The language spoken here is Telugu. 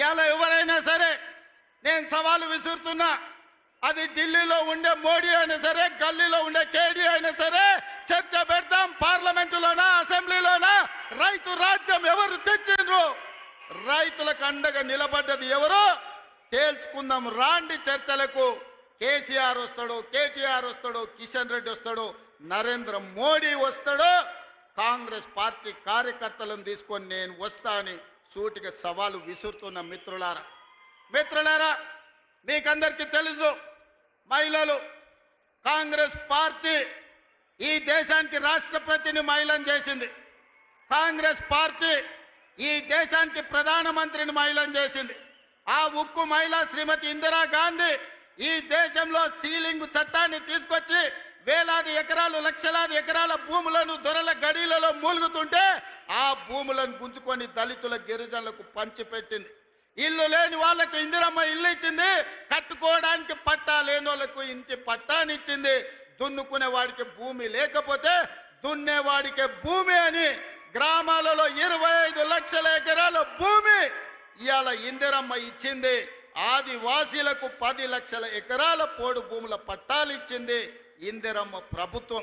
ఇలా ఎవరైనా సరే నేను సవాలు విసురుతున్నా, అది ఢిల్లీలో ఉండే మోడీ అయినా సరే, గల్లీలో ఉండే కేడీ అయినా సరే, చర్చ పెడతాం. పార్లమెంటులోనా, అసెంబ్లీలోనా, రైతు రాజ్యం ఎవరు తెచ్చిండ్రు, రైతులకు అండగా నిలబడ్డది ఎవరు తేల్చుకుందాం. రాండి చర్చలకు. కేసీఆర్ వస్తాడు, కేటీఆర్ వస్తాడు, కిషన్ రెడ్డి వస్తాడు, నరేంద్ర మోడీ వస్తాడు, కాంగ్రెస్ పార్టీ కార్యకర్తలను తీసుకొని నేను వస్తా అని సూటిగా సవాలు విసురుతున్న మిత్రులారా, మీకందరికీ తెలుసు, మహిళలు కాంగ్రెస్ పార్టీ ఈ దేశానికి రాష్ట్రపతిని మహిళను చేసింది. కాంగ్రెస్ పార్టీ ఈ దేశానికి ప్రధానమంత్రిని మహిళను చేసింది. ఆ ఉక్కు మహిళ శ్రీమతి ఇందిరాగాంధీ ఈ దేశంలో సీలింగ్ చట్టాన్ని తీసుకొచ్చి వేలాది ఎకరాలు, లక్షలాది ఎకరాల భూములను దొరల గడిలలో మూలుగుతుంటే ఆ భూములను గుంజుకొని దళితుల, గిరిజనులకు పంచిపెట్టింది. ఇల్లు లేని వాళ్ళకు ఇందిరమ్మ ఇల్లు ఇచ్చింది, కట్టుకోవడానికి పట్టా లేని వాళ్ళకు ఇంటి పట్టానిచ్చింది. దున్నుకునే వాడికి భూమి లేకపోతే దున్నేవాడికి భూమి అని గ్రామాలలో 25 లక్షల ఎకరాల భూమి ఇవాళ ఇందిరమ్మ ఇచ్చింది. ఆదివాసీలకు 10 లక్షల ఎకరాల పోడు భూముల పట్టాలు ఇచ్చింది ఇందిరమ్మ ప్రభుత్వం.